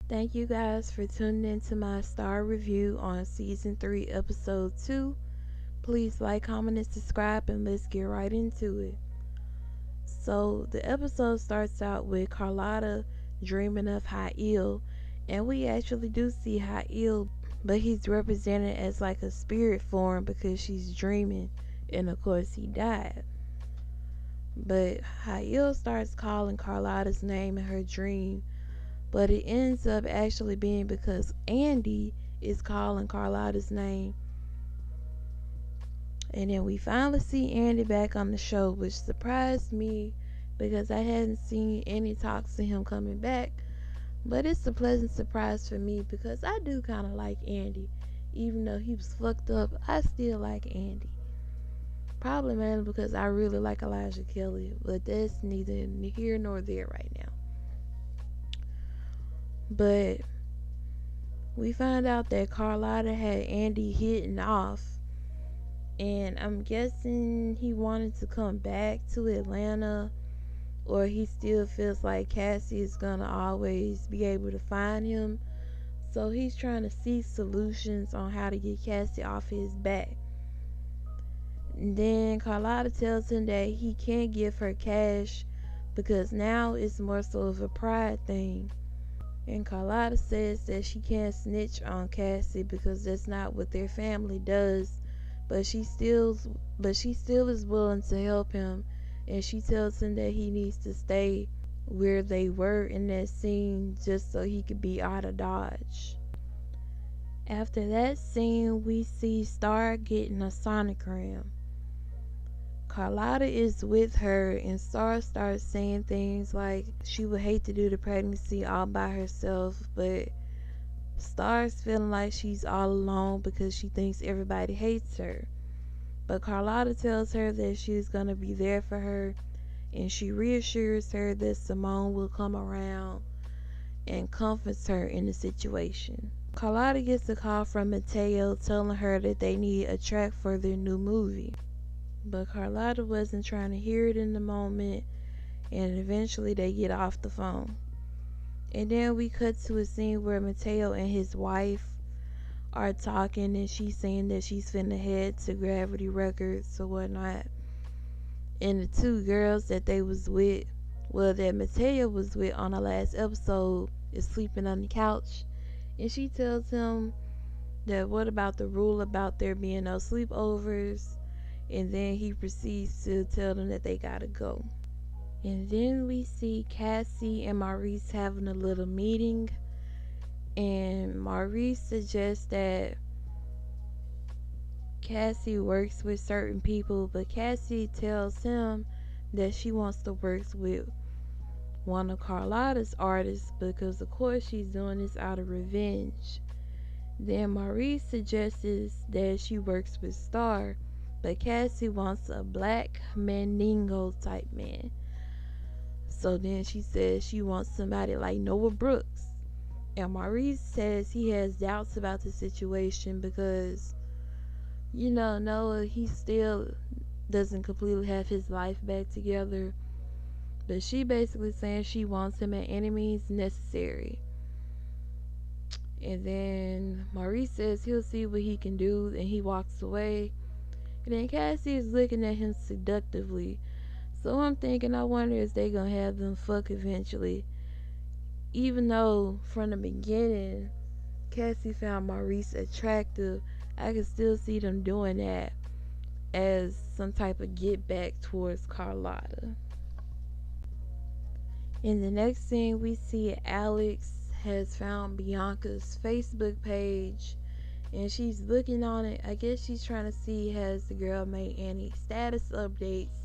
Thank you guys for tuning into my star review on season 3, episode 2. Please like, comment, and subscribe, and let's get right into it. So, the episode starts out with Carlotta dreaming of Ha'il, and we actually do see Ha'il, but he's represented as like a spirit form because she's dreaming, and of course, he died. But Ha'il starts calling Carlotta's name in her dream, but it ends up actually being because Andy is calling Carlotta's name. And then we finally see Andy back on the show, which surprised me because I hadn't seen any talks of him coming back. But it's a pleasant surprise for me because I do kind of like Andy. Even though he was fucked up, I still like Andy. Probably mainly because I really like Elijah Kelly, but that's neither here nor there right now. But we find out that Carlotta had Andy hidden off, and I'm guessing he wanted to come back to Atlanta, or he still feels like Cassie is gonna always be able to find him. So he's trying to seek solutions on how to get Cassie off his back. And then Carlotta tells him that he can't give her cash because now it's more so of a pride thing. And Carlotta says that she can't snitch on Cassie because that's not what their family does. But she still is willing to help him, and she tells him that he needs to stay where they were in that scene just so he could be out of Dodge. After that scene, we see Star getting a sonogram. Carlotta is with her, and Star starts saying things like she would hate to do the pregnancy all by herself, but Star's feeling like she's all alone because she thinks everybody hates her. But Carlotta tells her that she's gonna be there for her, and she reassures her that Simone will come around and comforts her in the situation. Carlotta gets a call from Mateo telling her that they need a track for their new movie. But Carlotta wasn't trying to hear it in the moment, and eventually they get off the phone. And then we cut to a scene where Mateo and his wife are talking, and she's saying that she's finna head to Gravity Records or whatnot. And the two girls that they was with, well, that Mateo was with on the last episode, is sleeping on the couch. And she tells him that what about the rule about there being no sleepovers, and then he proceeds to tell them that they gotta go. And then we see Cassie and Maurice having a little meeting, and Maurice suggests that Cassie works with certain people, but Cassie tells him that she wants to work with one of Carlotta's artists because of course she's doing this out of revenge. Then Maurice suggests that she works with Star, but Cassie wants a black Mandingo type man. So then she says she wants somebody like Noah Brooks. And Maurice says he has doubts about the situation because, Noah, he still doesn't completely have his life back together. But she basically saying she wants him at any means necessary. And then Maurice says he'll see what he can do, and he walks away. And then Cassie is looking at him seductively. So I'm thinking, I wonder if they gonna have them fuck eventually. Even though from the beginning Cassie found Maurice attractive, I could still see them doing that as some type of get back towards Carlotta. In the next scene, we see Alex has found Bianca's Facebook page, and she's looking on it. I guess she's trying to see has the girl made any status updates,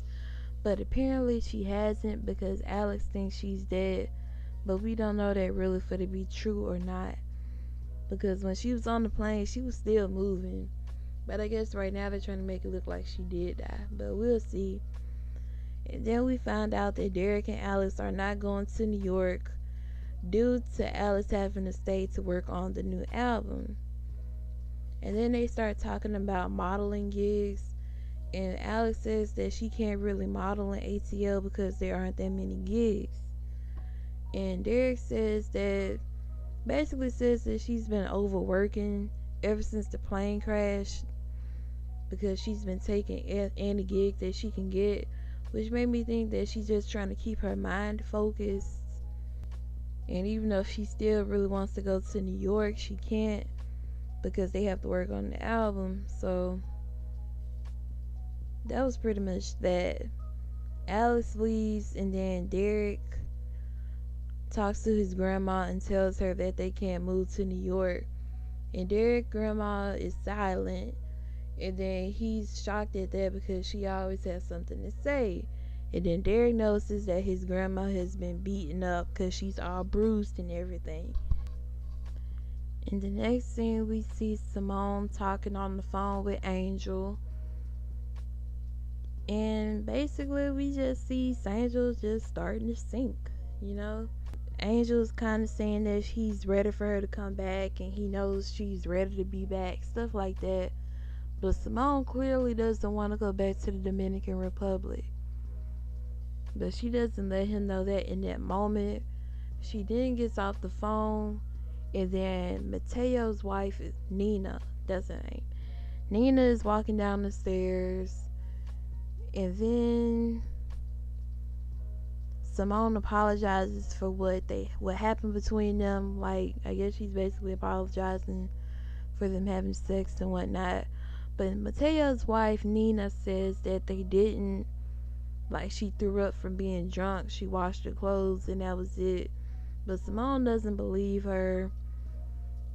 but apparently she hasn't because Alex thinks she's dead. But we don't know that really for to be true or not, because when she was on the plane she was still moving. But I guess right now they're trying to make it look like she did die, but we'll see. And then we found out that Derek and Alex are not going to New York due to Alex having to stay to work on the new album. And then they start talking about modeling gigs, and Alex says that she can't really model in ATL because there aren't that many gigs. And Derek says that Basically says that she's been overworking ever since the plane crash because she's been taking any gig that she can get, which made me think that she's just trying to keep her mind focused. And even though she still really wants to go to New York, she can't because they have to work on the album. So that was pretty much that. Alex leaves, and then Derek talks to his grandma and tells her that they can't move to New York. And Derek's grandma is silent, and then he's shocked at that because she always has something to say. And then Derek notices that his grandma has been beaten up because she's all bruised and everything. In the next scene, we see Simone talking on the phone with Angel. And basically, we just see Angel just starting to sink, you know? Angel's kind of saying that he's ready for her to come back and he knows she's ready to be back, stuff like that. But Simone clearly doesn't want to go back to the Dominican Republic. But she doesn't let him know that in that moment. She then gets off the phone, and then Mateo's wife is Nina. That's her name. Nina is walking down the stairs, and then Simone apologizes for what happened between them. Like, I guess she's basically apologizing for them having sex and whatnot. But Mateo's wife Nina says that they didn't. Like, she threw up from being drunk. She washed her clothes and that was it. But Simone doesn't believe her.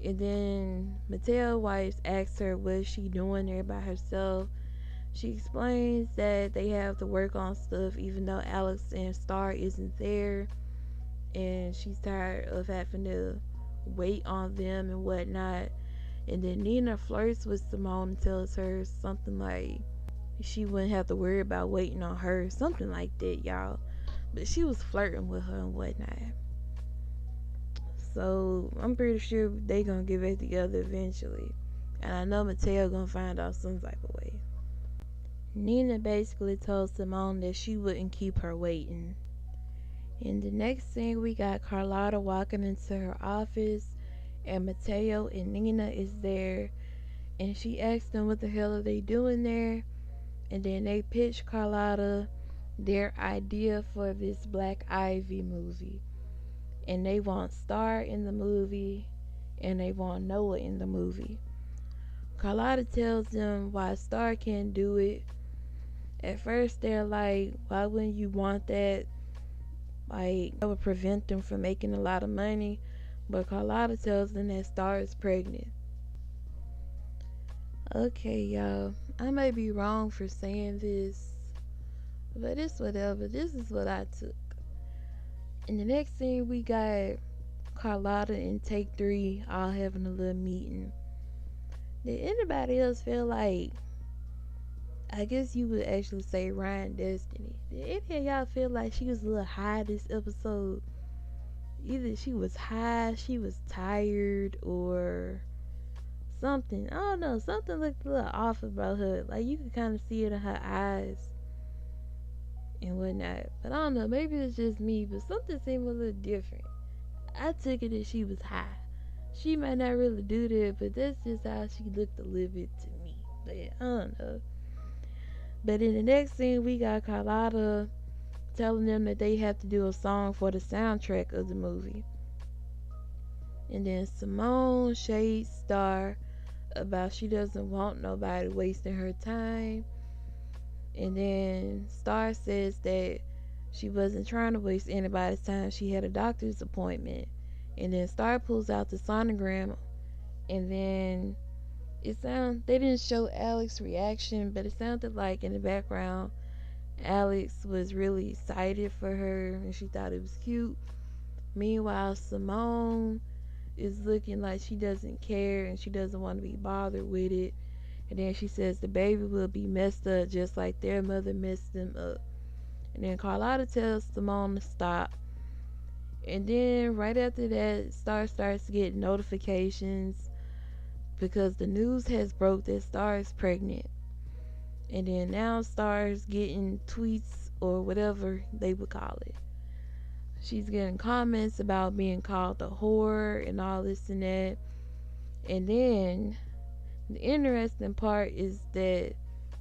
And then Mateo's wife asks her what she doing there by herself. She explains that they have to work on stuff even though Alex and Star isn't there. And she's tired of having to wait on them and whatnot. And then Nina flirts with Simone and tells her something like she wouldn't have to worry about waiting on her. Something like that, y'all. But she was flirting with her and whatnot. So I'm pretty sure they gonna get back together eventually. And I know Mateo gonna find out some type of way. Nina basically told Simone that she wouldn't keep her waiting. In the next scene, we got Carlotta walking into her office, and Mateo and Nina is there, and she asks them what the hell are they doing there, and then they pitch Carlotta their idea for this Black Ivy movie, and they want Star in the movie, and they want Noah in the movie. Carlotta tells them why Star can't do it. At first they're like, why wouldn't you want that? Like, that would prevent them from making a lot of money. But Carlotta tells them that Star is pregnant. Okay, y'all, I may be wrong for saying this, but it's whatever. This is what I took. In the next scene, we got Carlotta and Take 3 all having a little meeting. Did anybody else feel like, I guess you would actually say Ryan Destiny, did any of y'all feel like she was a little high this episode? Either she was high, she was tired, or something. I don't know. Something looked a little off about her. Like, you could kind of see it in her eyes and whatnot. But I don't know. Maybe it's just me, but something seemed a little different. I took it that she was high. She might not really do that, but that's just how she looked a little bit to me. But I don't know. But in the next scene, we got Carlotta telling them that they have to do a song for the soundtrack of the movie. And then Simone shades Star about she doesn't want nobody wasting her time. And then Star says that she wasn't trying to waste anybody's time. She had a doctor's appointment. And then Star pulls out the sonogram, and then they didn't show Alex's reaction, but it sounded like in the background Alex was really excited for her and she thought it was cute. Meanwhile, Simone is looking like she doesn't care and she doesn't want to be bothered with it. And then she says the baby will be messed up just like their mother messed them up. And then Carlotta tells Simone to stop. And then right after that, Star starts getting notifications because the news has broke that Star is pregnant. And then now Star's getting tweets or whatever they would call it. she's getting comments about being called a whore and all this and that. And then the interesting part is that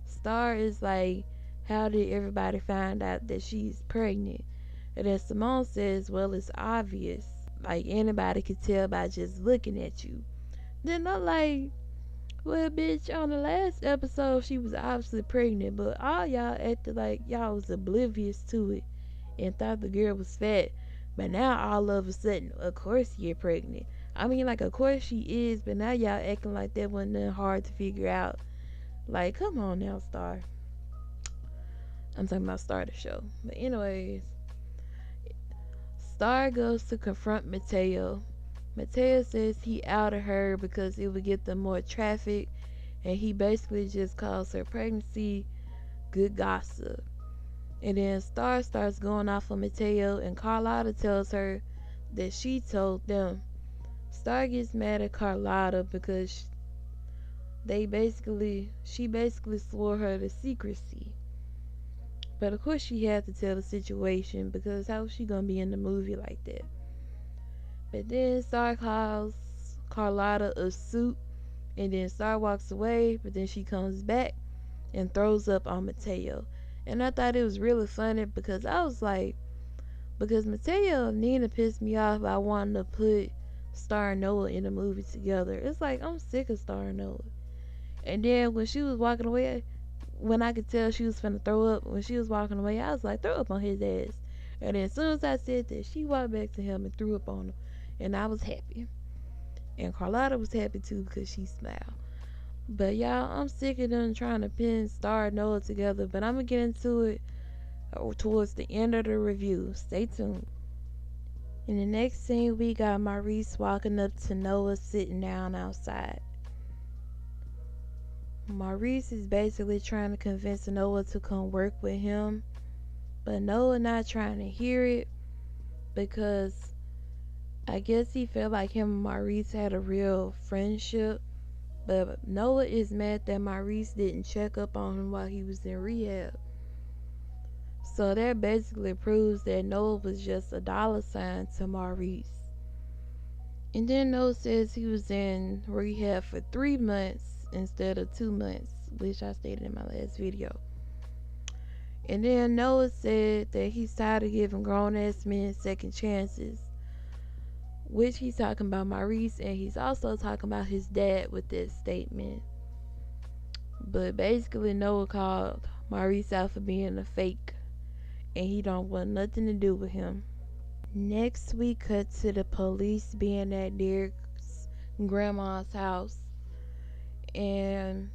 Star is like, how did everybody find out that she's pregnant? And then Simone says, well, it's obvious. Like, anybody could tell by just looking at you. Then I'm like, well, bitch, on the last episode, she was obviously pregnant, but all y'all acted like y'all was oblivious to it and thought the girl was fat. But now, all of a sudden, of course you're pregnant. I mean, like, of course she is, but now y'all acting like that wasn't nothing hard to figure out. Like, come on now, Star. I'm talking about Star the show. But anyways, Star goes to confront Mateo. Mateo says he outed her because it would get them more traffic, and he basically just calls her pregnancy good gossip. And then Star starts going off on Mateo, and Carlotta tells her that she told them. Star gets mad at Carlotta because she basically swore her to secrecy. But of course she had to tell the situation, because how was she gonna be in the movie like that? But then Star calls Carlotta a suit, and then Star walks away, but then she comes back and throws up on Mateo. And I thought it was really funny because I was like, because Mateo and Nina pissed me off by wanting to put Star and Noah in a movie together. It's like, I'm sick of Star and Noah. And then when she was walking away, when I could tell she was finna throw up, when she was walking away, I was like, throw up on his ass. And then as soon as I said that, she walked back to him and threw up on him. And I was happy. And Carlotta was happy too because she smiled. But y'all, I'm sick of them trying to pin Star and Noah together. But I'm going to get into it towards the end of the review. Stay tuned. In the next scene, we got Maurice walking up to Noah sitting down outside. Maurice is basically trying to convince Noah to come work with him, but Noah not trying to hear it because I guess he felt like him and Maurice had a real friendship. But Noah is mad that Maurice didn't check up on him while he was in rehab. So that basically proves that Noah was just a dollar sign to Maurice. And then Noah says he was in rehab for 3 months instead of 2 months, which I stated in my last video. And then Noah said that he's tired of giving grown-ass men second chances, which he's talking about Maurice, and he's also talking about his dad with this statement. But basically Noah called Maurice out for being a fake, and he don't want nothing to do with him. Next we cut to the police being at Derek's grandma's house, and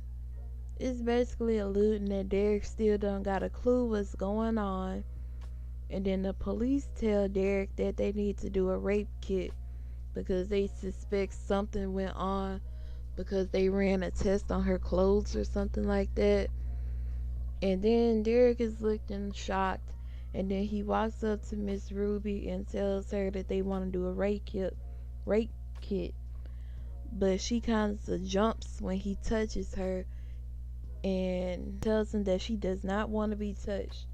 it's basically alluding that Derek still don't got a clue what's going on. And then the police tell Derek that they need to do a rape kit because they suspect something went on because they ran a test on her clothes or something like that. And then Derek is looking shocked, and then he walks up to Miss Ruby and tells her that they want to do a rape kit. But she kind of jumps when he touches her and tells him that she does not want to be touched.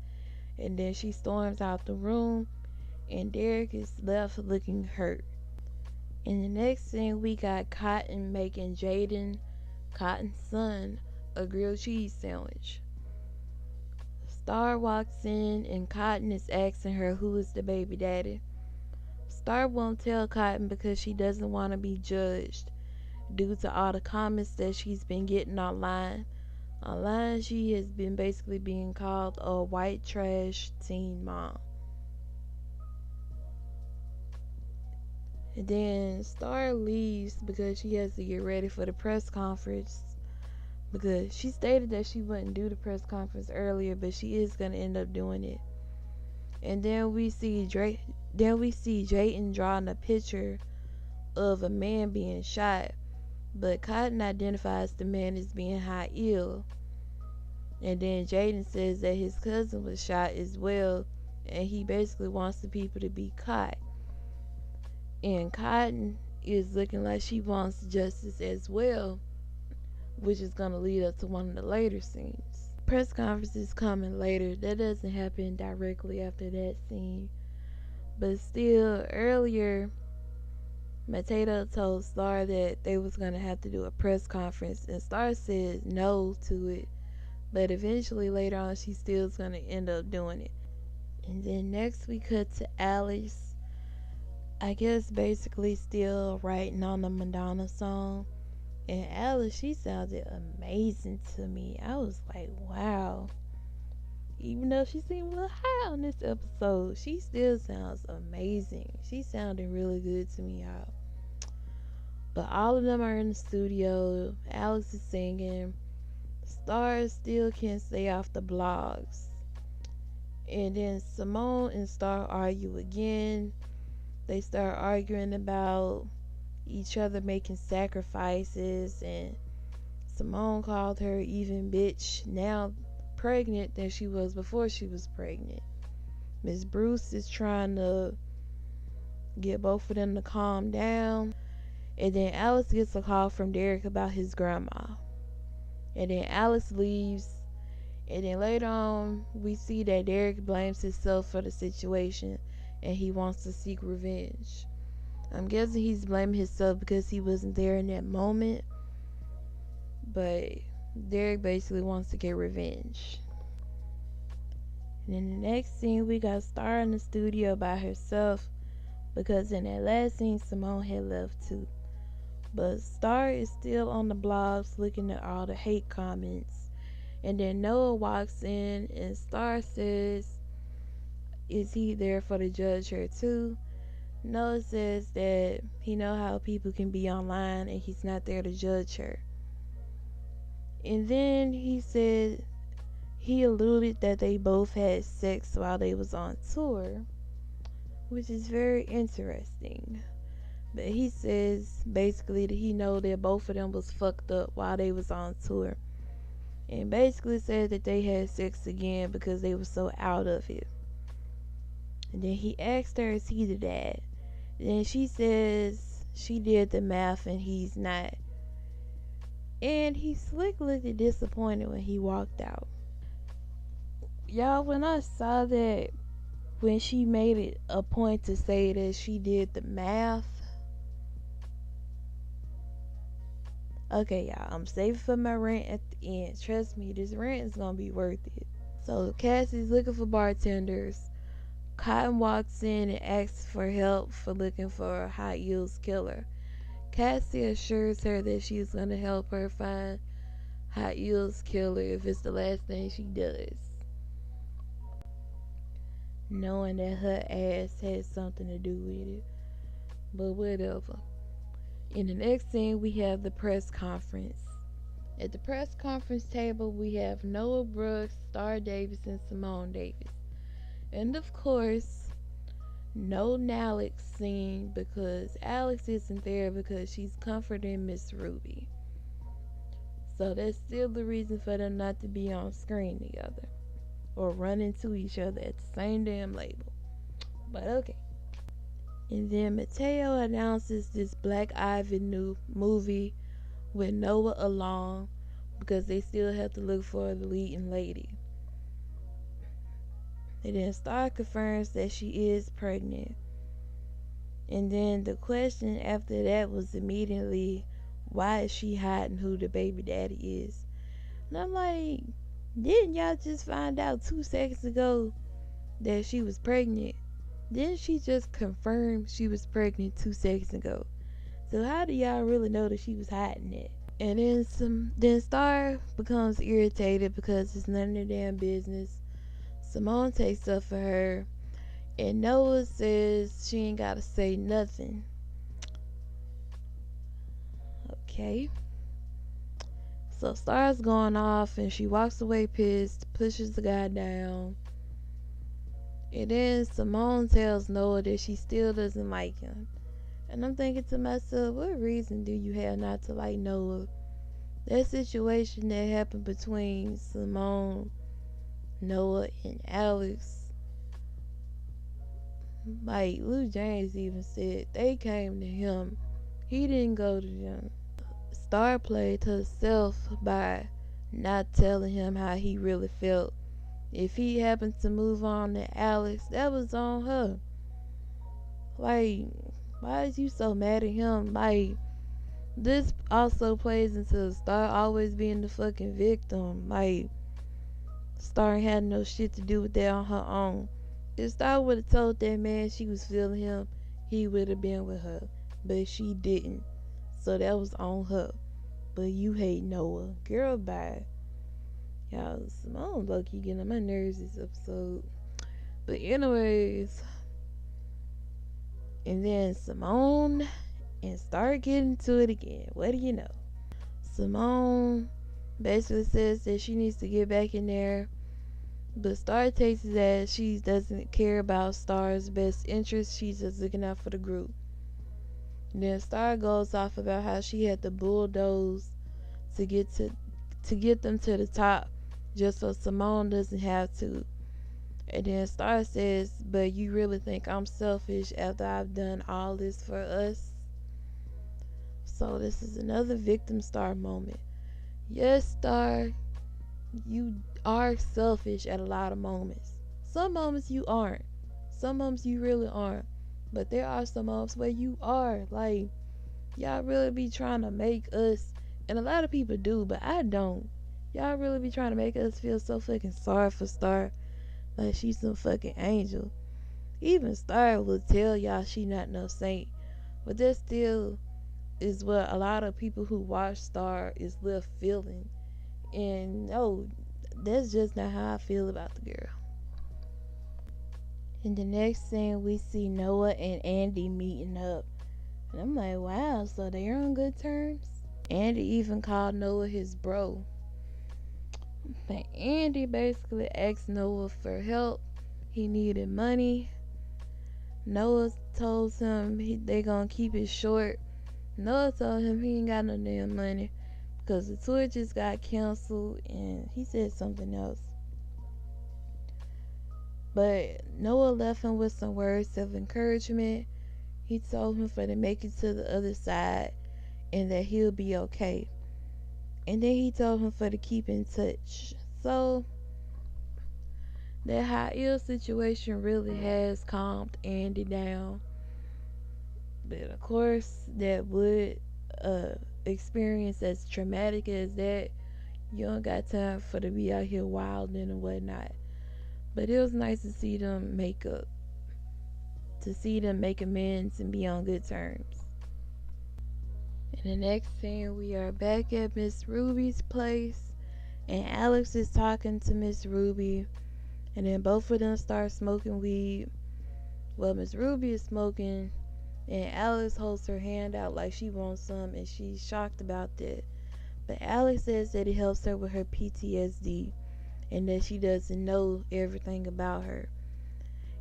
And then she storms out the room, and Derek is left looking hurt. In the next scene, we got Cotton making Jaden, Cotton's son, a grilled cheese sandwich. Star walks in, and Cotton is asking her who is the baby daddy. Star won't tell Cotton because she doesn't want to be judged due to all the comments that she's been getting online. Online, she has been basically being called a white trash teen mom. And then Star leaves because she has to get ready for the press conference, because she stated that she wouldn't do the press conference earlier, but she is going to end up doing it. And then we see Jayden drawing a picture of a man being shot, but Cotton identifies the man as being high ill. And then Jaden says that his cousin was shot as well, and he basically wants the people to be caught. And Cotton is looking like she wants justice as well, which is going to lead up to one of the later scenes. Press conference is coming later. That doesn't happen directly after that scene. But still, earlier, Mateo told Star that they was gonna have to do a press conference, and Star said no to it. But eventually, later on, she still's gonna end up doing it. And then next we cut to Alex. I guess basically still writing on the Madonna song. And Alex, she sounded amazing to me. I was like, wow. Even though she seemed a little high on this episode, she still sounds amazing. She sounded really good to me, y'all. But all of them are in the studio. Alex is singing. Star still can't stay off the blogs. And then Simone and Star argue again. They start arguing about each other making sacrifices, and Simone called her even bitch, now pregnant, than she was before she was pregnant. Miss Bruce is trying to get both of them to calm down. And then Alex gets a call from Derek about his grandma. And then Alex leaves. And then later on, we see that Derek blames himself for the situation and he wants to seek revenge. I'm guessing he's blaming himself because he wasn't there in that moment. But Derek basically wants to get revenge. And in the next scene, we got Star in the studio by herself because in that last scene, Simone had left too. But Star is still on the blogs looking at all the hate comments. And then Noah walks in and Star says, is he there for the judge her too? Noah says that he know how people can be online and he's not there to judge her. And then he said he alluded that they both had sex while they was on tour, which is very interesting. But he says basically that he know that both of them was fucked up while they was on tour. And basically said that they had sex again because they were so out of it. And then he asked her, is he the dad? And then she says she did the math and he's not. And he slick looked disappointed when he walked out. Y'all, when I saw that, when she made it a point to say that she did the math. Okay, y'all, I'm saving for my rant at the end. Trust me, this rant is gonna be worth it. So Cassie's looking for bartenders. Cotton walks in and asks for help for looking for a Hot Heels killer. Cassie assures her that she's gonna help her find Hot Heels killer if it's the last thing she does, knowing that her ass had something to do with it. But whatever. In the next scene, we have the press conference. At the press conference table, we have Noah Brooks, Star Davis, and Simone Davis. And of course, no Alex scene because Alex isn't there because she's comforting Miss Ruby. So that's still the reason for them not to be on screen together or run into each other at the same damn label. But okay. And then Mateo announces this Black Ivy new movie with Noah along because they still have to look for the leading lady. And then Star confirms that she is pregnant. And then the question after that was immediately, why is she hiding who the baby daddy is? And I'm like, didn't y'all just find out 2 seconds ago that she was pregnant? Didn't she just confirm she was pregnant 2 seconds ago? So how do y'all really know that she was hiding it? And then Star becomes irritated because it's none of their damn business. Simone takes up for her, and Noah says she ain't gotta say nothing. Okay. So Star's going off and she walks away pissed, pushes the guy down. And then Simone tells Noah that she still doesn't like him. And I'm thinking to myself, what reason do you have not to like Noah? That situation that happened between Simone, Noah, and Alex, like Lou James even said, they came to him. He didn't go to them. Star played herself by not telling him how he really felt. If he happened to move on to Alex, that was on her. Like, why is you so mad at him? Like, this also plays into Star always being the fucking victim. Like, Star had no shit to do with that on her own. If Star would have told that man she was feeling him, he would have been with her. But she didn't. So that was on her. But you hate Noah. Girl, bye. Y'all, Simone low-key getting on my nerves this episode. But anyways, and then Simone and Star getting to it again. What do you know? Simone basically says that she needs to get back in there, but Star takes it as she doesn't care about Star's best interest. She's just looking out for the group. And then Star goes off about how she had to bulldoze to get them to the top, just so Simone doesn't have to. And then Star says, "But you really think I'm selfish after I've done all this for us?" So this is another victim Star moment. Yes, Star, you are selfish at a lot of moments. Some moments you aren't. Some moments you really aren't. But there are some moments where you are. Like, y'all really be trying to make us, and a lot of people do, but I don't. Y'all really be trying to make us feel so fucking sorry for Star. Like she's some fucking angel. Even Star will tell y'all she not no saint. But that still is what a lot of people who watch Star is left feeling. And no, that's just not how I feel about the girl. In the next scene, we see Noah and Andy meeting up. And I'm like, wow, so they're on good terms? Andy even called Noah his bro. But Andy basically asked Noah for help. He needed money. Noah told him they gonna keep it short. Noah told him he ain't got no damn money because the tour just got canceled, and he said something else. But Noah left him with some words of encouragement. He told him for to make it to the other side and that he'll be okay. And then he told him for to keep in touch. So that Ha'il situation really has calmed Andy down. But of course, that would experience as traumatic as that, you don't got time for to be out here wilding and whatnot. But it was nice to see them make up, to see them make amends and be on good terms. In the next scene, we are back at Miss Ruby's place, and Alex is talking to Miss Ruby, and then both of them start smoking weed. Well, Miss Ruby is smoking, and Alex holds her hand out like she wants some, and she's shocked about that. But Alex says that it helps her with her PTSD, and that she doesn't know everything about her.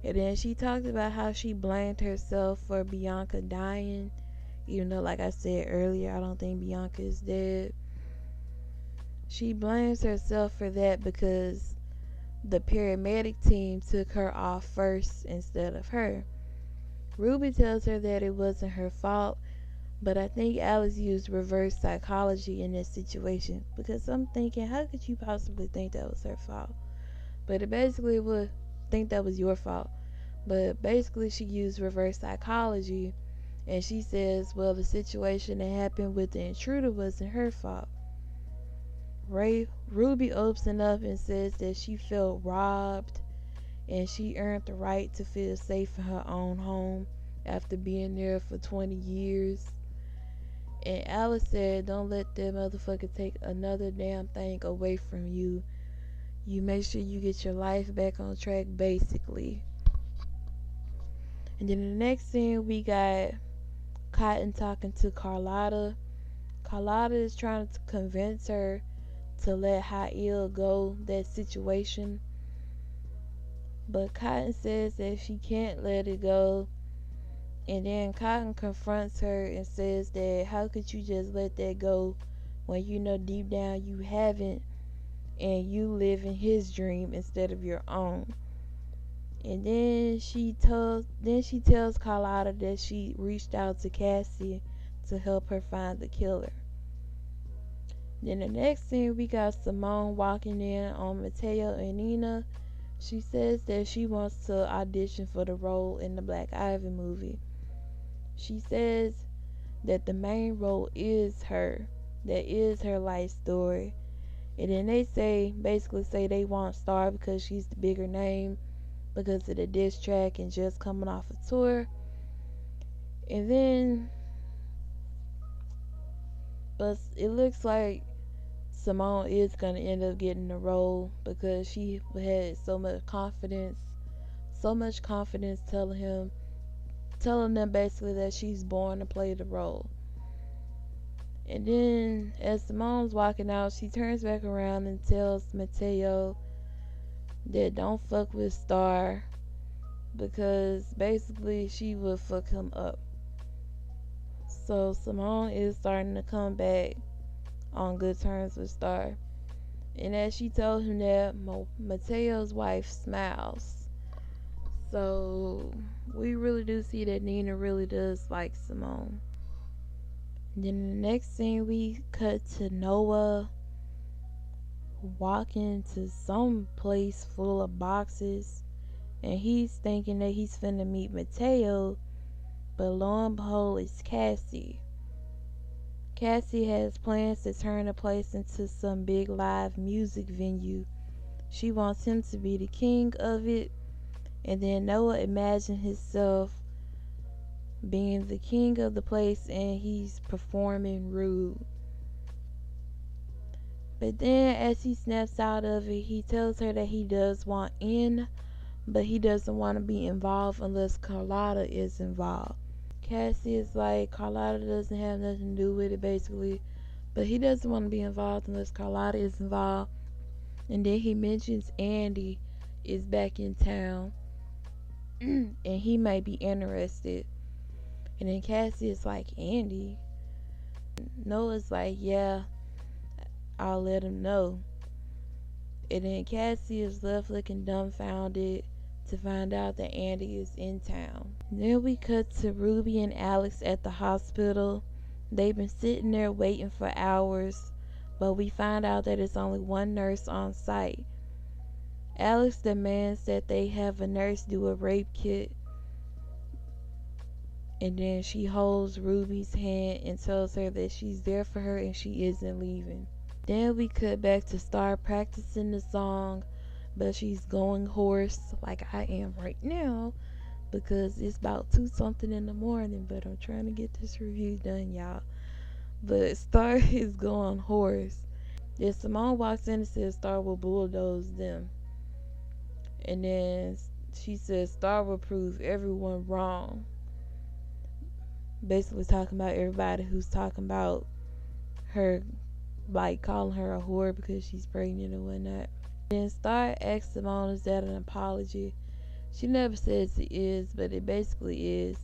And then she talks about how she blamed herself for Bianca dying, even though, like I said earlier, I don't think Bianca is dead. She blames herself for that because the paramedic team took her off first instead of her. Ruby tells her that it wasn't her fault, but I think Alex used reverse psychology in this situation, because I'm thinking, how could you possibly think that was her fault? But it basically would think that was your fault. But basically she used reverse psychology, and she says, well, the situation that happened with the intruder wasn't her fault. Ruby opens up and says that she felt robbed, and she earned the right to feel safe in her own home after being there for 20 years. And Alice said, don't let that motherfucker take another damn thing away from you. You make sure you get your life back on track, basically. And then in the next scene, we got Cotton talking to Carlotta. Carlotta is trying to convince her to let Ha'il go that situation. But Cotton says that she can't let it go. And then Cotton confronts her and says that how could you just let that go when you know deep down you haven't, and you live in his dream instead of your own. And then she tells Carlotta that she reached out to Cassie to help her find the killer. Then the next scene, we got Simone walking in on Mateo and Nina. She says that she wants to audition for the role in the Black Ivy movie. She says that the main role is her. That is her life story. And then they basically say they want Star because she's the bigger name because of the diss track and just coming off a tour. And then, but it looks like Simone is going to end up getting the role because she had so much confidence telling them basically that she's born to play the role. And then as Simone's walking out, she turns back around and tells Mateo that don't fuck with Star because basically she would fuck him up. So Simone is starting to come back on good terms with Star. And as she told him that, Mateo's wife smiles. So we really do see that Nina really does like Simone. And then in the next scene we cut to Noah walking to some place full of boxes, and he's thinking that he's finna meet Mateo, but lo and behold, it's Cassie. Cassie has plans to turn the place into some big live music venue. She wants him to be the king of it, and then Noah imagined himself being the king of the place and he's performing rude. But then as he snaps out of it, he tells her that he does want in, but he doesn't want to be involved unless Carlotta is involved. Cassie is like, Carlotta doesn't have nothing to do with it basically, but he doesn't want to be involved unless Carlotta is involved. And then he mentions Andy is back in town and he may be interested. And then Cassie is like, Andy? Noah's like, yeah, I'll let him know. And then Cassie is left looking dumbfounded to find out that Andy is in town. Then we cut to Ruby and Alex at the hospital. They've been sitting there waiting for hours, but we find out that it's only one nurse on site. Alex demands that they have a nurse do a rape kit, and then she holds Ruby's hand and tells her that she's there for her and she isn't leaving. Then we cut back to Star practicing the song, but she's going hoarse like I am right now because it's about 2 something in the morning, but I'm trying to get this review done, y'all. But Star is going hoarse. Then Simone walks in and says Star will bulldoze them. And then she says Star will prove everyone wrong. Basically talking about everybody who's talking about her, like calling her a whore because she's pregnant and whatnot. Then Star asks Simone, is that an apology? She never says it is, but it basically is.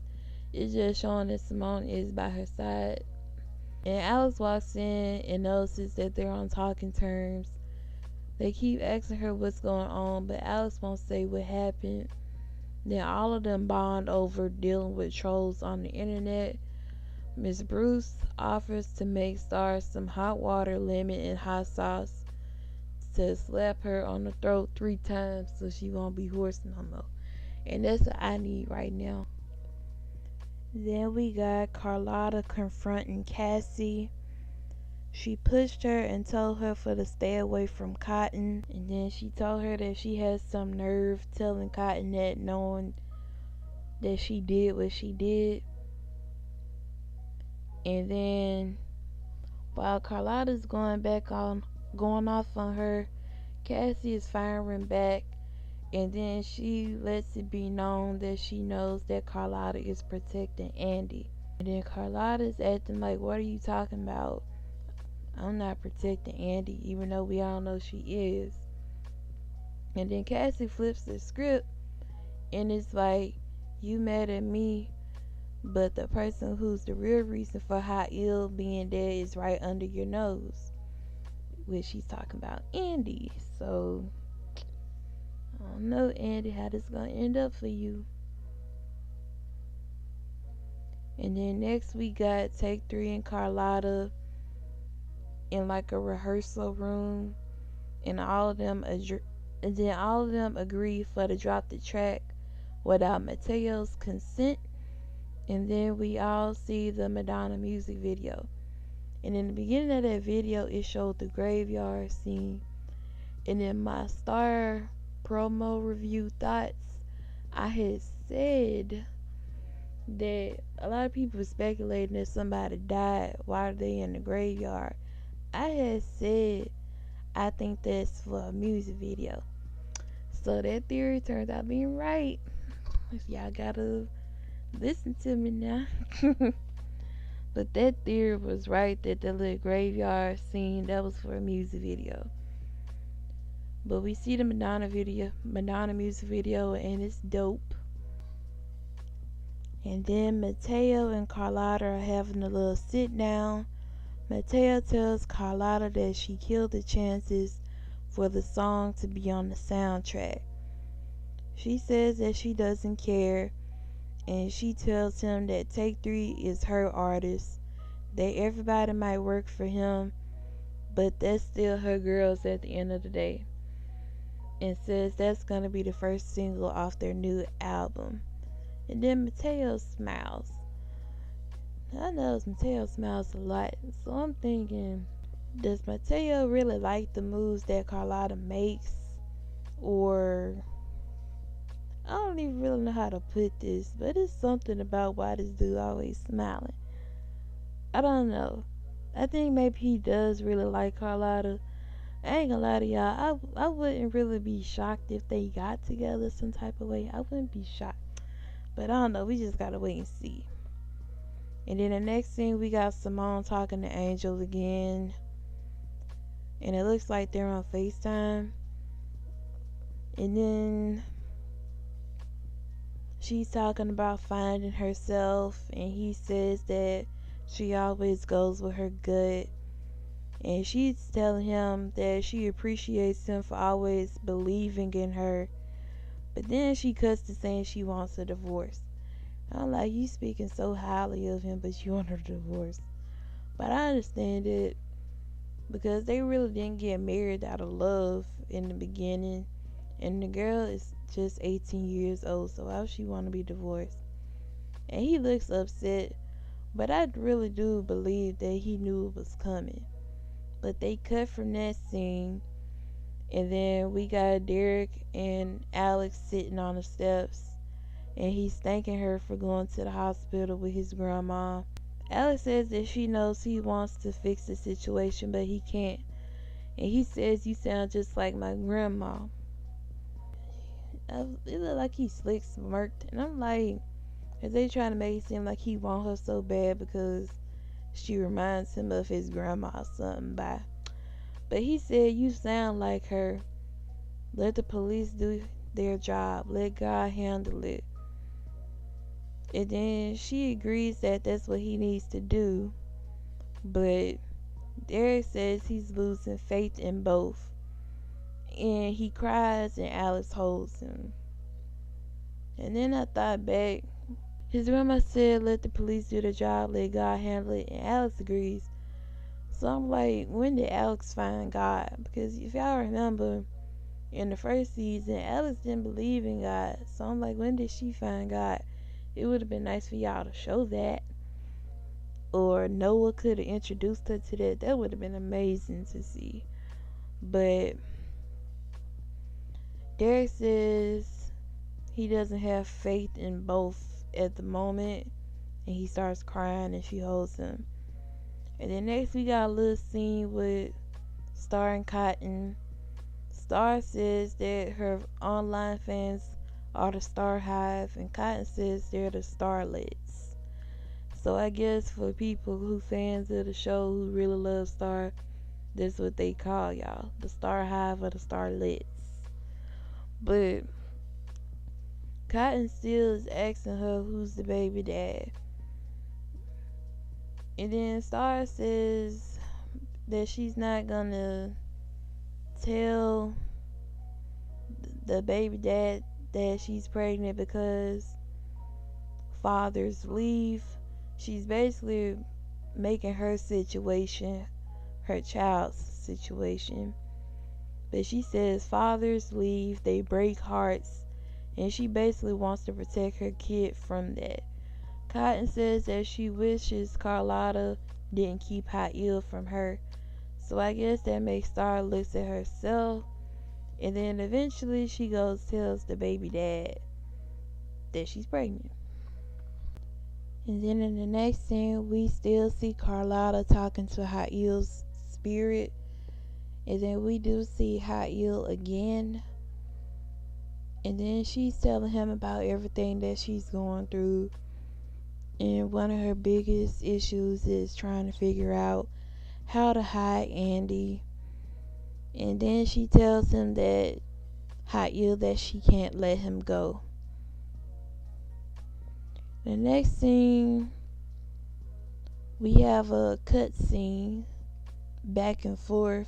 It's just showing that Simone is by her side. And Alex walks in and notices that they're on talking terms. They keep asking her what's going on, but Alex won't say what happened. Then all of them bond over dealing with trolls on the internet. Miss Bruce offers to make Star some hot water, lemon, and hot sauce to slap her on the throat 3 times so she won't be hoarse no more. And that's what I need right now. Then we got Carlotta confronting Cassie. She pushed her and told her to stay away from Cotton. And then she told her that she has some nerve telling Cotton that, knowing that she did what she did. And then while Carlotta's going off on her, Cassie is firing back. And then she lets it be known that she knows that Carlotta is protecting Andy. And then Carlotta's acting like, what are you talking about? I'm not protecting Andy, even though we all know she is. And then Cassie flips the script and it's like, you mad at me, but the person who's the real reason for how ill being dead is right under your nose. Which she's talking about Andy. So I don't know, Andy, how this gonna end up for you. And then next we got Take 3 and Carlotta in like a rehearsal room, and all of them agree for to drop the track without Mateo's consent. And then we all see the Madonna music video. And in the beginning of that video, it showed the graveyard scene. And in my Star promo review thoughts, I had said that a lot of people were speculating that somebody died while they in the graveyard. I had said I think that's for a music video. So that theory turns out being right. If y'all gotta listen to me now. But that theory was right, that the little graveyard scene, that was for a music video. But we see the Madonna music video, and it's dope. And then Mateo and Carlotta are having a little sit down. Mateo tells Carlotta that she killed the chances for the song to be on the soundtrack. She says that she doesn't care, and she tells him that Take 3 is her artist, that everybody might work for him, but that's still her girls at the end of the day. And says that's gonna be the first single off their new album. And then Mateo smiles. I know Mateo smiles a lot, so I'm thinking, does Mateo really like the moves that Carlotta makes? Or, I don't even really know how to put this, but it's something about why this dude always smiling. I don't know. I think maybe he does really like Carlotta. I ain't gonna lie to y'all, I wouldn't really be shocked if they got together some type of way. I wouldn't be shocked. But I don't know, we just gotta wait and see. And then the next thing, we got Simone talking to Angel again. And it looks like they're on FaceTime. And then she's talking about finding herself. And he says that she always goes with her gut. And she's telling him that she appreciates him for always believing in her. But then she cuts to saying she wants a divorce. I'm like, you speaking so highly of him, but you want a divorce. But I understand it, because they really didn't get married out of love in the beginning. And the girl is just 18 years old, so why would she want to be divorced? And he looks upset, but I really do believe that he knew it was coming. But they cut from that scene, and then we got Derek and Alex sitting on the steps, and he's thanking her for going to the hospital with his grandma. Alex says that she knows he wants to fix the situation, but he can't. And he says, you sound just like my grandma. It looked like he slick smirked. And I'm like, are they trying to make it seem like he want her so bad because she reminds him of his grandma or something? But he said, you sound like her. Let the police do their job. Let God handle it. And then she agrees that that's what he needs to do. But Derek says he's losing faith in both. And he cries and Alex holds him. And then I thought back. His grandma said, let the police do their job, let God handle it. And Alex agrees. So I'm like, when did Alex find God? Because if y'all remember, in the first season, Alex didn't believe in God. So I'm like, when did she find God? It would have been nice for y'all to show that. Or Noah could have introduced her to that. That would have been amazing to see. But Derek says he doesn't have faith in both at the moment. And he starts crying and she holds him. And then next we got a little scene with Star and Cotton. Star says that her online fans are the Star Hive, and Cotton says they're the Starlets. So I guess for people who fans of the show who really love Star, that's what they call y'all, the Star Hive or the Starlets. But Cotton still is asking her who's the baby dad. And then Star says that she's not gonna tell the baby dad that she's pregnant because fathers leave. She's basically making her situation her child's situation. But she says fathers leave, they break hearts, and she basically wants to protect her kid from that. Cotton says that she wishes Carlotta didn't keep Ha'il from her. So I guess that makes Star looks at herself, and then eventually she goes tells the baby dad that she's pregnant. And then in the next scene, we still see Carlotta talking to Ha'il's spirit. And then we do see Ha'il again. And then she's telling him about everything that she's going through. And one of her biggest issues is trying to figure out how to hide Andy. And then she tells him that Ha'il that she can't let him go. The next scene, we have a cut scene back and forth.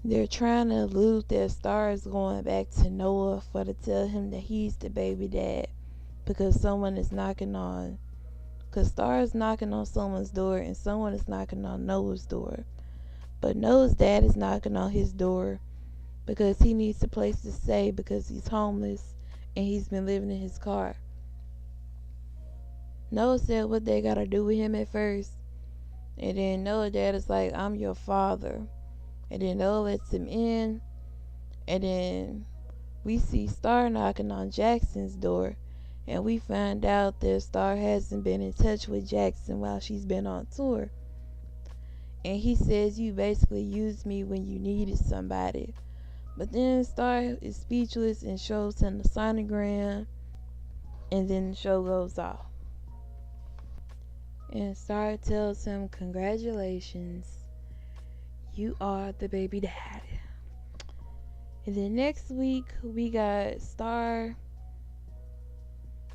They're trying to allude that Star is going back to Noah for to tell him that he's the baby dad because someone is knocking on. Because Star is knocking on someone's door and someone is knocking on Noah's door. But Noah's dad is knocking on his door because he needs a place to stay because he's homeless and he's been living in his car. Noah said what they gotta do with him at first. And then Noah's dad is like, I'm your father. And then Noah lets him in. And then we see Star knocking on Jackson's door. And we find out that Star hasn't been in touch with Jackson while she's been on tour. And he says, you basically used me when you needed somebody. But then Star is speechless and shows him the sonogram. And then the show goes off. And Star tells him, congratulations, you are the baby dad. And then next week, we got Star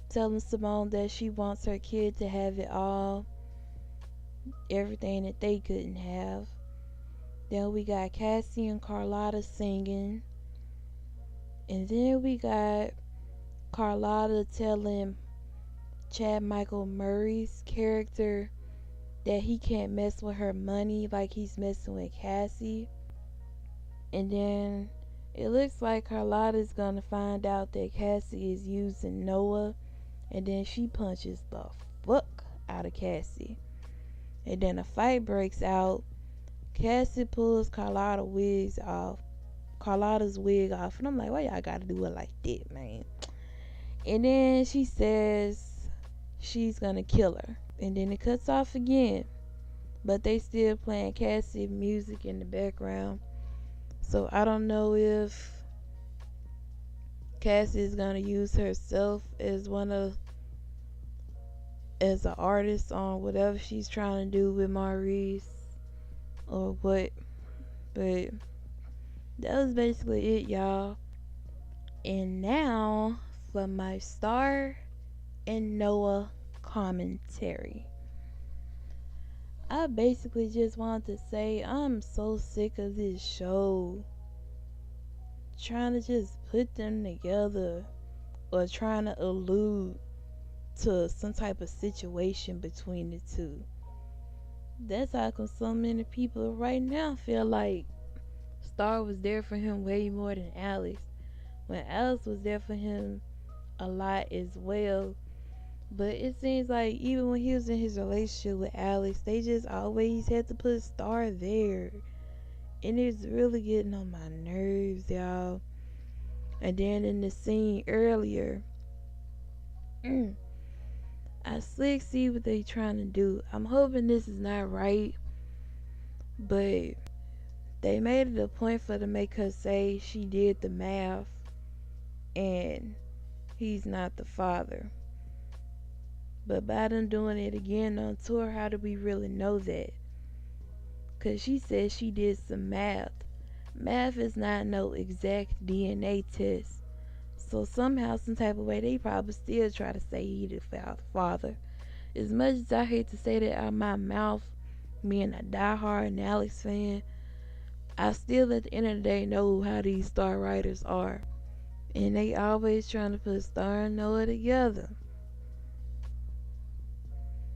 telling Simone that she wants her kid to have it all. Everything that they couldn't have. Then we got Cassie and Carlotta singing. And then we got Carlotta telling Chad Michael Murray's character that he can't mess with her money like he's messing with Cassie. And then it looks like Carlotta's gonna find out that Cassie is using Noah, and then she punches the fuck out of Cassie. And then a fight breaks out. Cassie pulls Carlotta's wig off, and I'm like, why y'all gotta do it like that, man? And then she says she's gonna kill her. And then it cuts off again. But they still playing Cassie music in the background. So I don't know if Cassie is gonna use herself as as an artist on whatever she's trying to do with Maurice or what. But that was basically it, y'all. And now for my Star and Noah commentary. I basically just wanted to say I'm so sick of this show trying to just put them together or trying to allude to some type of situation between the two. That's how come so many people right now feel like Star was there for him way more than Alex, when Alex was there for him a lot as well. But it seems like even when he was in his relationship with Alex, they just always had to put Star there. And it's really getting on my nerves, y'all. And then in the scene earlier, I slick see what they trying to do. I'm hoping this is not right, but they made it a point for to make her say she did the math and he's not the father. But by them doing it again on tour, how do we really know that? Because she said she did some math. Math is not no exact DNA test. So somehow, some type of way, they probably still try to say he the father. As much as I hate to say that out of my mouth, being a diehard Alex fan, I still at the end of the day know how these Star writers are. And they always trying to put Star and Noah together.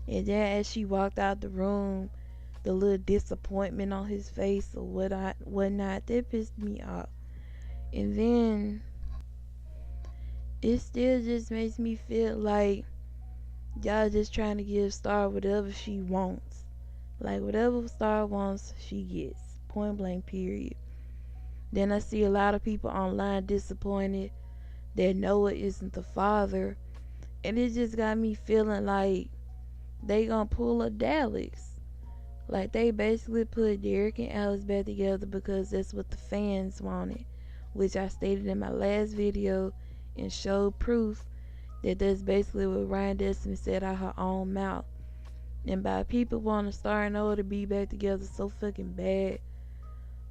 And then as she walked out the room, the little disappointment on his face or whatnot, that pissed me off. And then it still just makes me feel like Y'all just trying to give Star whatever she wants. Like, whatever Star wants, she gets. Point blank, period. Then I see a lot of people online disappointed that Noah isn't the father. And it just got me feeling like they gonna pull a Dallas. Like, they basically put Derek and Alex back together because that's what the fans wanted. Which I stated in my last video and showed proof that that's basically what Ryan Destiny said out her own mouth. And by people wanting Star and Noah to be back together so fucking bad,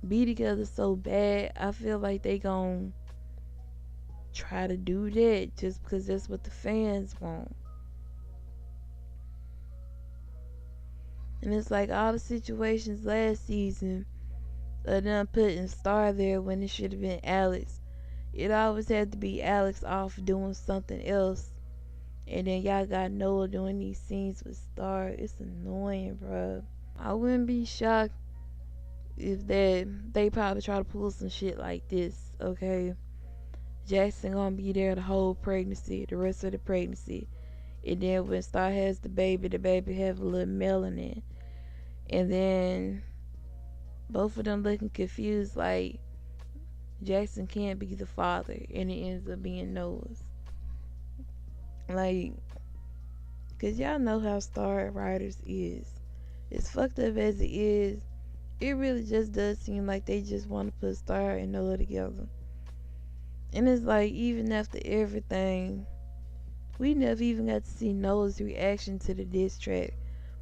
be together so bad, I feel like they gon' try to do that just because that's what the fans want. And it's like all the situations last season of them putting Star there when it should have been Alex. It always had to be Alex off doing something else. And then y'all got Noah doing these scenes with Star. It's annoying, bruh. I wouldn't be shocked if they probably try to pull some shit like this, okay? Jackson gonna be there the whole pregnancy, the rest of the pregnancy. And then when Star has the baby have a little melanin. And then both of them looking confused like Jackson can't be the father, and it ends up being Noah's. Like, cause y'all know how Star Writers is. As fucked up as it is, it really just does seem like they just want to put Star and Noah together. And it's like, even after everything, we never even got to see Noah's reaction to the diss track.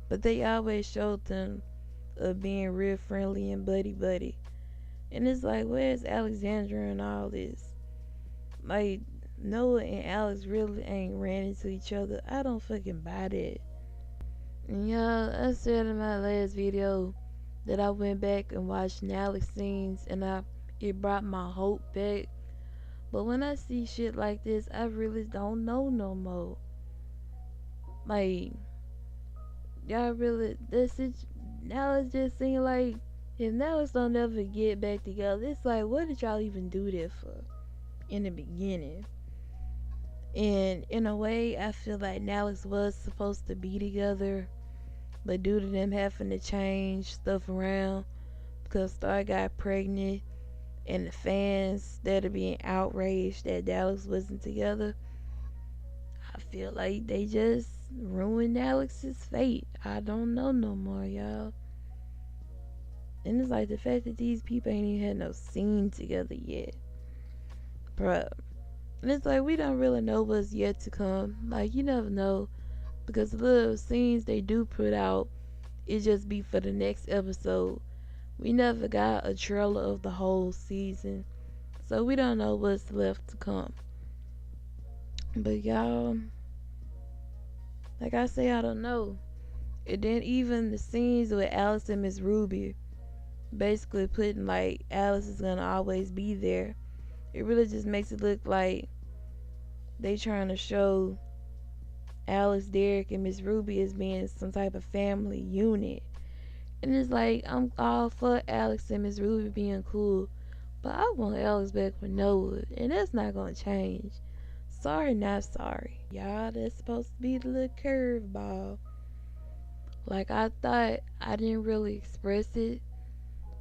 But they always showed them being real friendly and buddy. And it's like, where's Alexandra and all this? Like, Noah and Alex really ain't ran into each other. I don't fucking buy that. And y'all, I said in my last video that I went back and watched Alex scenes and it brought my hope back. But when I see shit like this, I really don't know no more. Like, y'all really, now it just seems like if Alex don't ever get back together, it's like, what did y'all even do that for in the beginning? And in a way, I feel like Alex was supposed to be together, but due to them having to change stuff around because Star got pregnant and the fans that are being outraged that Alex wasn't together, I feel like they just ruined Alex's fate. I don't know no more, y'all. And it's like the fact that these people ain't even had no scene together yet. Bruh. And it's like we don't really know what's yet to come. Like, you never know. Because the little scenes they do put out, it just be for the next episode. We never got a trailer of the whole season. So we don't know what's left to come. But y'all, like I say, I don't know. And then even the scenes with Alice and Miss Ruby, basically putting like Alice is gonna always be there. It really just makes it look like they trying to show Alice, Derek, and Miss Ruby as being some type of family unit. And it's like, I'm all for Alex and Miss Ruby being cool, but I want Alex back with Noah, and that's not gonna change. Sorry, not sorry. Y'all, that's supposed to be the little curveball. Like, I thought I didn't really express it,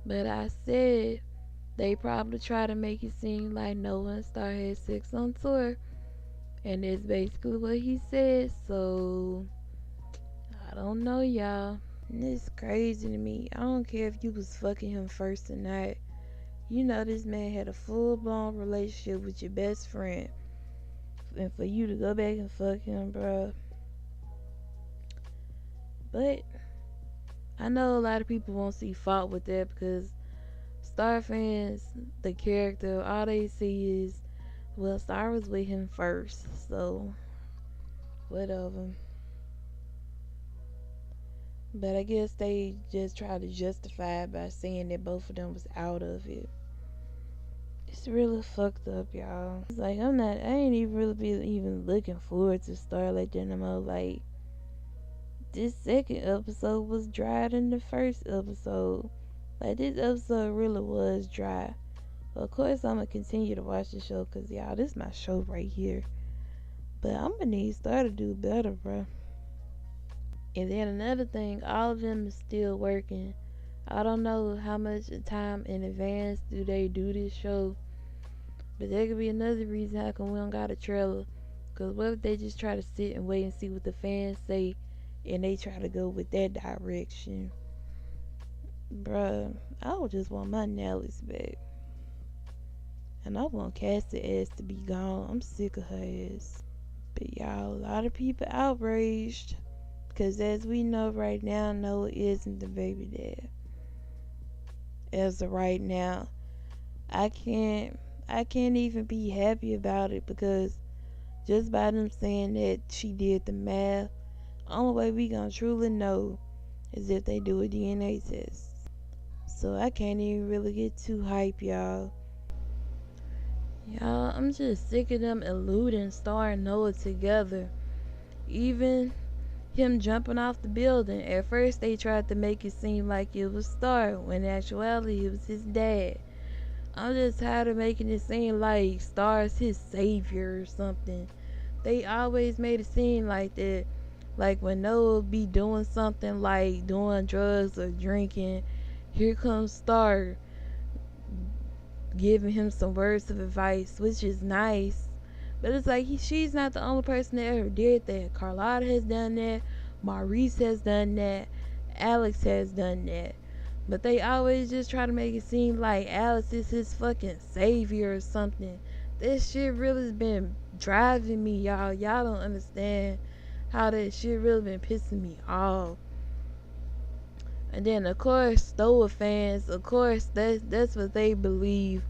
but I said they probably try to make it seem like Noah and Star had sex on tour. And that's basically what he said. So, I don't know, y'all. And it's crazy to me. I don't care if you was fucking him first or not. You know this man had a full-blown relationship with your best friend. And for you to go back and fuck him, bro. But, I know a lot of people won't see fault with that because Star fans, the character, all they see is, well, Star was with him first, so whatever. But I guess they just try to justify it by saying that both of them was out of it. It's really fucked up, y'all. It's like I ain't even really be even looking forward to Star like that no more. Like, this second episode was drier than the first episode. Like, this episode really was dry. Of course, I'm gonna continue to watch the show because, y'all, this is my show right here. But I'm gonna need Star to do better, bro. And then another thing, all of them is still working. I don't know how much time in advance do they do this show, but there could be another reason how come we don't got a trailer. Cause what if they just try to sit and wait and see what the fans say, and they try to go with that direction? Bruh, I would just want my Nellis back. And I want Cassie ass to be gone. I'm sick of her ass. But y'all, a lot of people outraged. Because as we know right now, Noah isn't the baby dad. As of right now. I can't even be happy about it, because just by them saying that she did the math, only way we gonna truly know is if they do a DNA test. So I can't even really get too hype, y'all. Y'all, I'm just sick of them eluding Star and Noah together. Even him jumping off the building. At first they tried to make it seem like it was Star, when in actuality it was his dad. I'm just tired of making it seem like Star's his savior or something. They always made it seem like that. Like when Noah be doing something like doing drugs or drinking, here comes Star giving him some words of advice, which is nice. But it's like she's not the only person that ever did that. Carlotta has done that. Maurice has done that. Alex has done that. But they always just try to make it seem like Alex is his fucking savior or something. This shit really has been driving me, y'all. Y'all don't understand how that shit really been pissing me off. And then of course, Stoa fans, of course, that's what they believe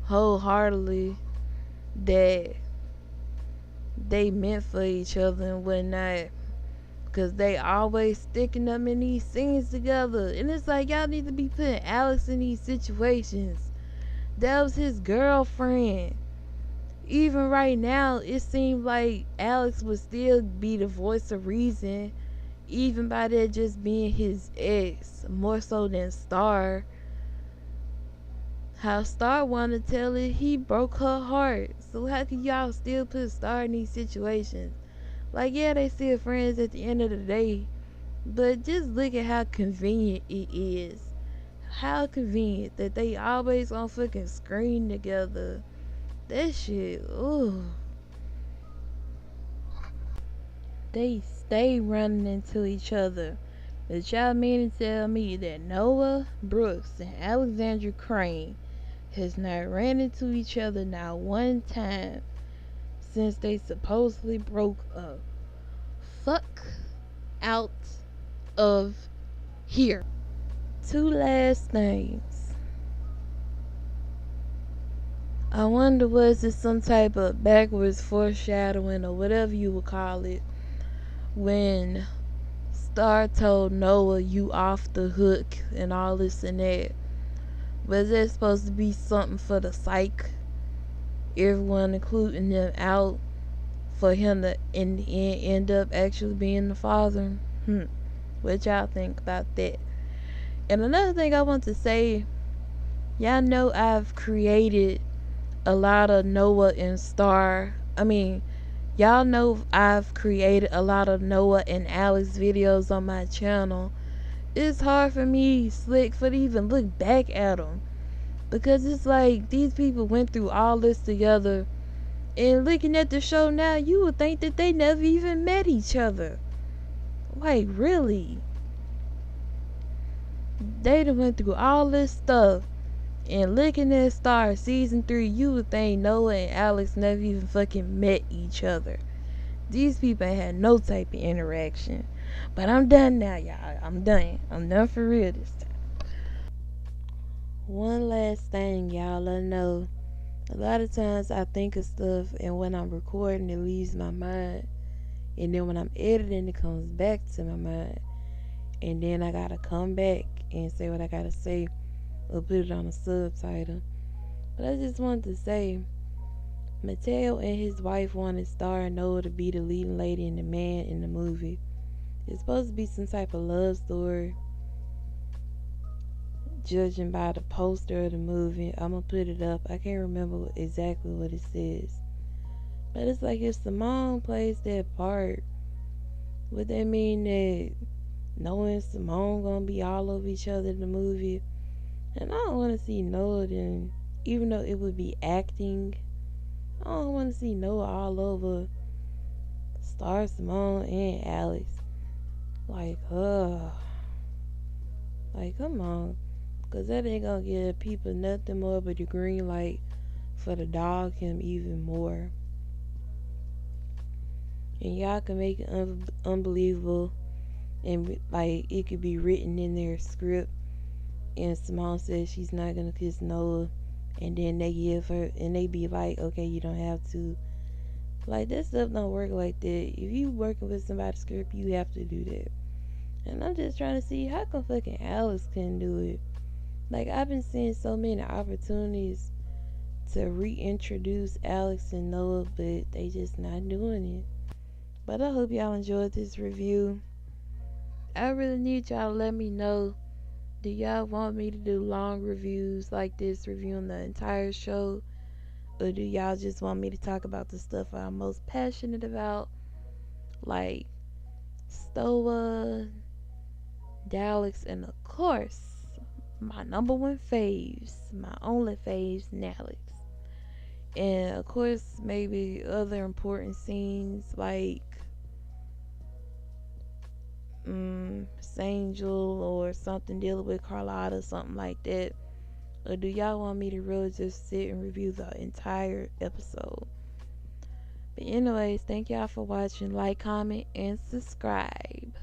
wholeheartedly, that they meant for each other and whatnot. Cause they always sticking them in these scenes together. And it's like, y'all need to be putting Alex in these situations. That was his girlfriend. Even right now, it seemed like Alex would still be the voice of reason, even by that just being his ex, more so than Star. How Star wanted to tell it, he broke her heart. So how can y'all still put Star in these situations? Like, yeah, they still friends at the end of the day, but just look at how convenient it is. How convenient that they always on fucking screen together. That shit, ooh. They stay running into each other. But y'all mean to tell me that Noah Brooks and Alexandra Crane has not ran into each other not one time since they supposedly broke up? Fuck out of here. Two last things. I wonder, was it some type of backwards foreshadowing or whatever you would call it, when Star told Noah you off the hook and all this and that? Was that supposed to be something for the psych? Everyone including them out, for him to in the end up actually being the father? What y'all think about that? And another thing I want to say, y'all know I've created a lot of Noah and Star. Y'all know I've created a lot of Noah and Alex videos on my channel. It's hard for me, Slick, for to even look back at them. Because it's like, these people went through all this together. And looking at the show now, you would think that they never even met each other. Like, really? They done went through all this stuff. And looking at Star season 3, you would think Noah and Alex never even fucking met each other. These people ain't had no type of interaction. But I'm done now, y'all. I'm done. I'm done for real this time. One last thing, y'all. I know a lot of times I think of stuff, and when I'm recording, it leaves my mind. And then when I'm editing, it comes back to my mind. And then I gotta come back and say what I gotta say, or put it on a subtitle. But I just wanted to say, Mateo and his wife wanted Star and Noah to be the leading lady and the man in the movie. It's supposed to be some type of love story, judging by the poster of the movie. I'm gonna put it up. I can't remember exactly what it says. But it's like, if Simone plays that part, Would that mean that Noah and Simone gonna be all over each other in the movie? And I don't want to see Noah then, even though it would be acting. I don't want to see Noah all over Star, Simone, and Alex. Like, like, come on. Because that ain't going to give people nothing more but the green light for the dog him even more. And y'all can make it unbelievable. And, like, it could be written in their script. And Simone says she's not going to kiss Noah. And then they give her, and they be like, okay, you don't have to. Like, that stuff don't work like that. If you working with somebody's script, you have to do that. And I'm just trying to see how come fucking Alex couldn't do it. Like, I've been seeing so many opportunities to reintroduce Alex and Noah, but they just not doing it. But I hope y'all enjoyed this review. I really need y'all to let me know, do y'all want me to do long reviews like this, reviewing the entire show? Or do y'all just want me to talk about the stuff I'm most passionate about? Like Stoa, Daleks, and of course, my number one faves, my only faves, Nalix. And of course, maybe other important scenes like Sangel or something dealing with Carlotta, something like that. Or do y'all want me to really just sit and review the entire episode? But anyways, thank y'all for watching. Like, comment, and subscribe.